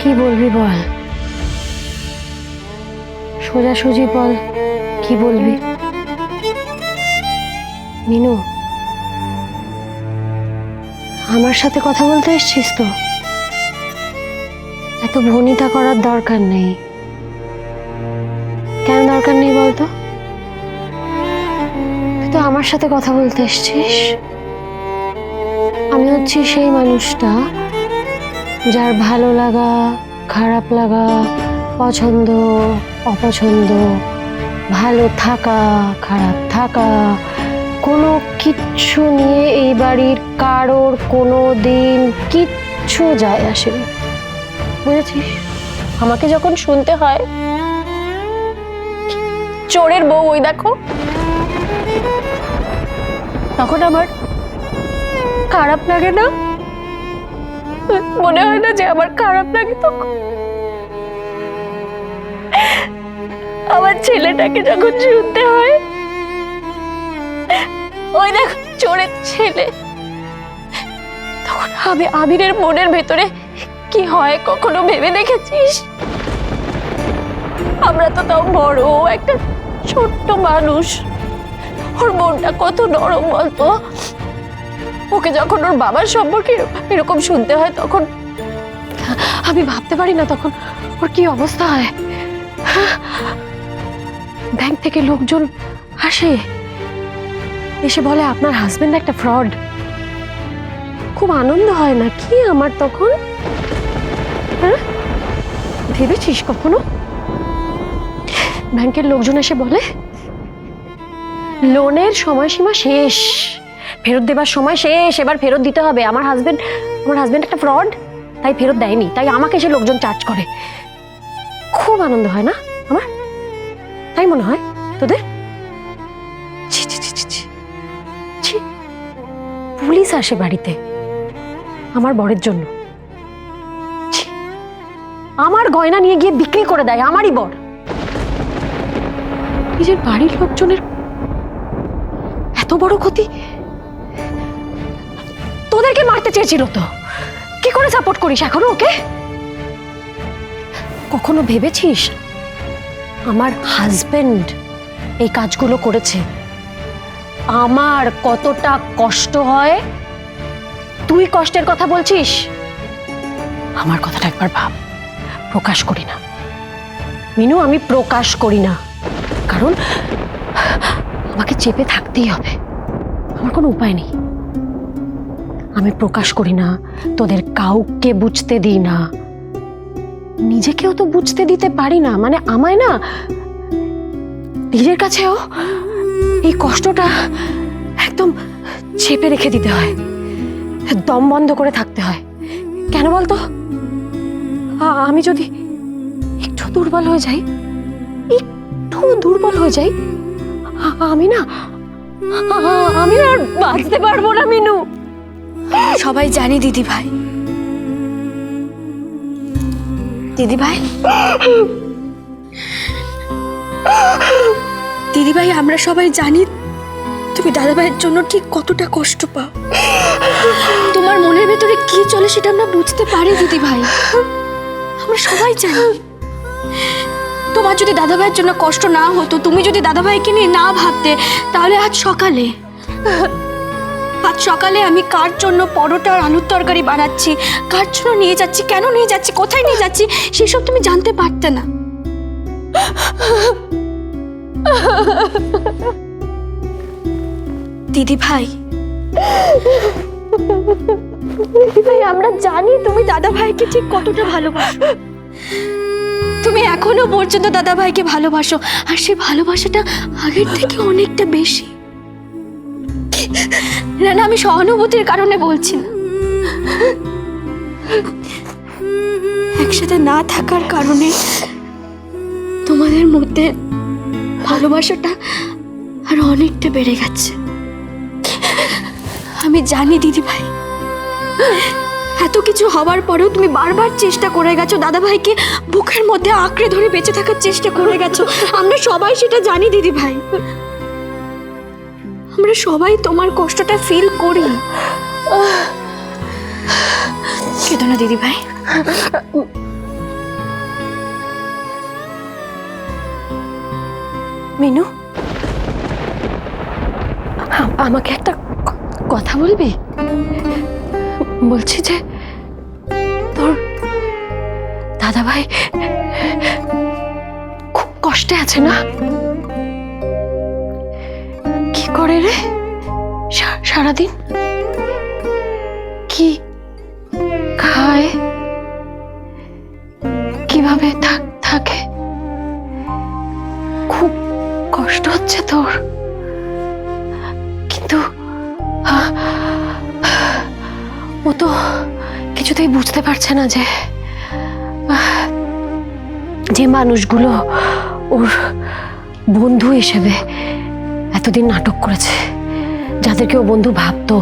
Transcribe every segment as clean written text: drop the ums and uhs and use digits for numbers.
কি বলবি বল, সোজাসুজি বল, কি বলবি? মিনু, আমার সাথে কথা বলতে এসছিস তো? এত ভনিতা করার দরকার নেই। কেন দরকার নেই বলতো? তুই তো আমার সাথে কথা বলতে এসছিস। আমি হচ্ছি সেই মানুষটা যার ভালো লাগা, খারাপ লাগা, পছন্দ অপছন্দ, ভালো থাকা, খারাপ থাকা, কোনো কিচ্ছু নিয়ে এই বাড়ির কারোর কোনো দিন কিচ্ছু যায় আসেনি, বুঝেছিস? আমাকে যখন শুনতে হয় চোরের বউ ওই দেখো, তখন আমার খারাপ লাগে না? মনে হয় না যে আমার খারাপ লাগে? তখন আমার ছেলেটাকে যখন শুনতে হয় ওই দেখো চোরের ছেলে, তখন আমি আবিরের মনের ভেতরে কি হয় কখনো ভেবে দেখেছিস? আমরা তো তাও বড় একটা ছোট্ট মানুষ, ওর মনটা কত নরম বলতো। ওকে যখন ওর বাবার সম্পর্কে এরকম শুনতে হয় তখন আমি ভাবতে পারি না তখন ওর কি অবস্থা হয়। ব্যাংক থেকে লোকজন আসে, এসে বলে আপনার হাজবেন্ড একটা ফ্রড। খুব আনন্দ হয় না কি আমার তখন? হ্যাঁ, ভেবেছিস কখনো? ব্যাংকের লোকজন এসে বলে লোনের সময়সীমা শেষ, ফেরত দেবার সময় শেষ, এবার ফেরত দিতে হবে। আমার হাজবেন্ড একটা ফ্রড, তাই ফেরত দেয়নি, তাই আমাকে এসে লোকজন চার্জ করে। খুব আনন্দ হয় না আমার? তাই মনে হয় তোদের? ছি ছি ছি ছি ছি। পুলিশ আসে বাড়িতে আমার বরের জন্য, আমার গয়না নিয়ে গিয়ে বিক্রি করে দেয় আমারই বর। নিজের বাড়ির লোকজনের এত বড় ক্ষতি। তোদেরকে মারতে চেয়েছিল তো, কি করে সাপোর্ট করিস এখনো ওকে? কখনো ভেবেছিস আমার হাজবেন্ড এই কাজগুলো করেছে, আমার কতটা কষ্ট হয়? তুই কষ্টের কথা বলছিস, আমার কথাটা একবার ভাব। প্রকাশ করি না মিনু, আমি প্রকাশ করি না, কারণ আমাকে চেপে থাকতেই হবে, আমার কোনো উপায় নেই। আমি প্রকাশ করি না, তোদের কাউকে বুঝতে দিই না, নিজেকেও তো বুঝতে দিতে পারি না। মানে আমায় না নিজের কাছেও এই কষ্টটা একদম চেপে রেখে দিতে হয়, দম বন্ধ করে থাকতে হয়। কেন বলতো? আমি যদি একটু দুর্বল হয়ে যাই, আমি না আর বাঁচতে পারবো না মিনু। সবাই জানি দিদি ভাই, দিদি ভাই আমরা সবাই জানি তুমি দাদা ভাইয়ের জন্য ঠিক কতটা কষ্ট পাও। তোমার মনের ভেতরে কি চলে সেটা আমরা বুঝতে পারি দিদি ভাই, আমরা সবাই জানি। তোমার যদি দাদা ভাইয়ের জন্য কষ্ট না হতো, তুমি যদি দাদা ভাইকে নিয়ে না ভাবতে, তাহলে আজ সকালে আমি কার জন্য পরোটা আর আলুর তরকারি বানাচ্ছি, কার জন্য নিয়ে যাচ্ছি, কেন নিয়ে যাচ্ছি, কোথায় নিয়ে যাচ্ছি, সেসব তুমি জানতে পারতে না। দিদি ভাই আমরা জানি তুমি দাদা ভাইকে ঠিক কতটা ভালোবাসো। তুমি এখনো পর্যন্ত দাদা ভাইকে ভালোবাসো, আর সেই ভালোবাসাটা আগের থেকে অনেকটা বেশি। না, আমি সহানুভূতির কারণে বলছি না, একসাথে না থাকার কারণে তোমাদের মধ্যে ভালোবাসাটা আরো অনেকটা বেড়ে গেছে। আমি জানি দিদি ভাই, এত কিছু হওয়ার পরেও তুমি বারবার চেষ্টা করে গেছো, দাদা ভাইকে বুকের মধ্যে আঁকড়ে ধরে বেঁচে থাকার চেষ্টা করে গেছো। আমরা সবাই সেটা জানি দিদি ভাই, আমরা সবাই তোমার কষ্টটা ফিল করি। কেঁদো না দিদি ভাই, মিনু, আমাকে একটা কথা বলবি? বলছি যে তোর দাদাভাই খুব কষ্টে আছে না? কি করে রে সারাদিন? কি খায়? কিভাবে থাকে? খুব কষ্ট হচ্ছে তোর, কিন্তু ও তো কিছুতেই বুঝতে পারছে না যে মানুষগুলো ওর বন্ধু হিসেবে এতদিন নাটক করেছে, যাদেরকে ও বন্ধু ভাবতো,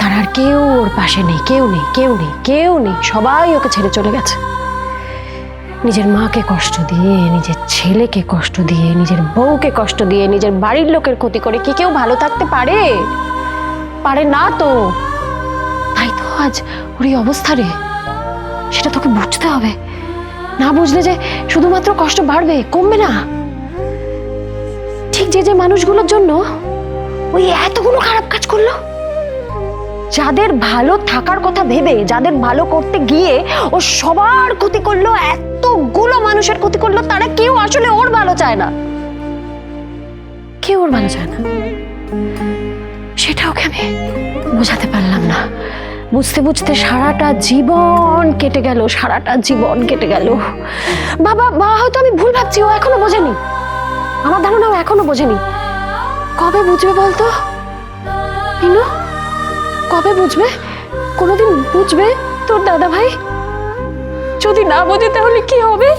তারা আর কেউ ওর পাশে নেই। কেউ নেই, কেউ নেই, কেউ নেই। সবাই ওকে ছেড়ে চলে গেছে। নিজের মাকে কষ্ট দিয়ে, নিজের ছেলেকে কষ্ট দিয়ে, নিজের বউকে কষ্ট দিয়ে, নিজের বাড়ির লোকের ক্ষতি করে কি কেউ ভালো থাকতে পারে? পারে না তো। তাই তো আজ ওর এই অবস্থা রে। সেটা তোকে বুঝতে হবে। না বুঝলে যে শুধুমাত্র কষ্ট বাড়বে, কমবে না। ঠিক যে মানুষগুলোর জন্য ওই এতগুলো খারাপ কাজ করলো, যাদের ভালো থাকার কথা ভেবে, যাদের ভালো করতে গিয়ে ও সবার ক্ষতি করলো, এতগুলো মানুষের ক্ষতি করলো, তারা কেউ আসলে ওর ভালো চায় না। কেউ ওর ভালো চায় না। সেটা ওকে আমি বোঝাতে পারলাম না। বুঝতে বুঝতে সারাটা জীবন কেটে গেল, সারাটা জীবন কেটে গেল। বাবা হয়তো আমি ভুল ভাবছি, ও এখনো বোঝেনি। আমার ধারণা ও এখনো বোঝেনি। কবে বুঝবে বলতো মিনু? কবে বুঝবে? কোনোদিন বুঝবে তোর দাদা ভাই? যদি না বোঝে তাহলে কি হবে?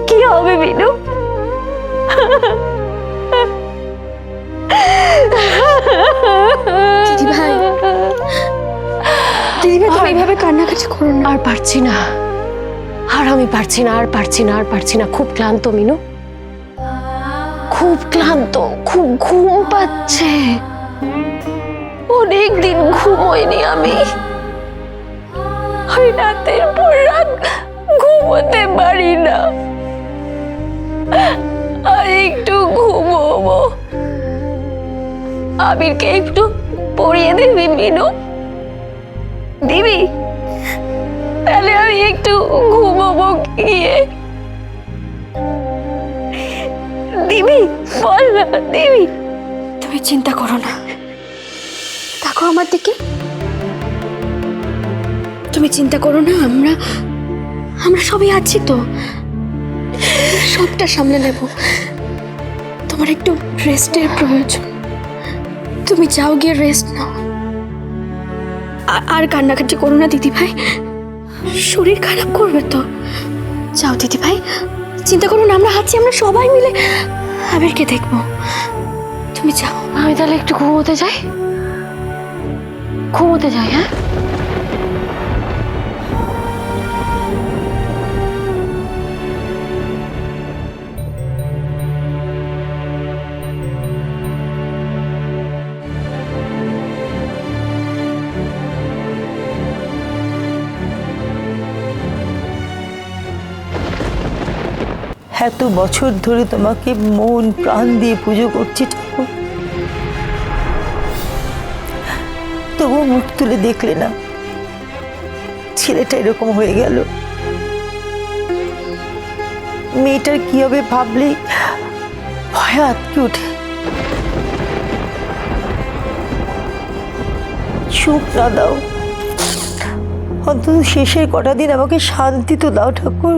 কি হবে মিনু? দিদি ভাই, তুমি এইভাবে কান্নাকাটি করো না। আর পারছি না, আর আমি পারছি না, আর পারছি না, আর পারছি না। খুব ক্লান্ত মিনু, খুব ক্লান্ত, খুব ঘুম পাচ্ছে। অনেকদিন ঘুমোইনি আমি। ওই রাতের পর রাত ঘুমোতে পারি না। আর একটু ঘুমোবো। আবিরকে একটু পড়িয়ে দিবি মিনু? দিবি? তাহলে আমি একটু ঘুমোবো গিয়ে। দিবি? বল না, দিবি? তুমি চিন্তা করো না, দেখো আমার দিকে। তুমি চিন্তা করো না, আমরা সবাই আছি তো, সবটা সামলে নেব। তোমার একটু রেস্টের প্রয়োজন, তুমি যাও গিয়ে রেস্ট নাও। আর কান্নাকাটি করো না দিদি ভাই, শরীর খারাপ করবে তো। যাও দিদি ভাই, চিন্তা করো না, আমরা আছি, আমরা সবাই মিলে আবিরকে দেখবো। তুমি যাও। আমি তাহলে একটু ঘুমোতে যাই, ঘুমোতে যাই। হ্যাঁ, এত বছর ধরে তোমাকে মন প্রাণ দিয়ে পুজো করছি ঠাকুর, তবু মুখ তুলে দেখলে না। ছেলেটা এরকম হয়ে গেল। মেয়েটার কি হবে ভাবলেই ভয় আটকে ওঠে। সুখ না দাও, অন্তত শেষের কটা দিন আমাকে শান্তি তো দাও ঠাকুর।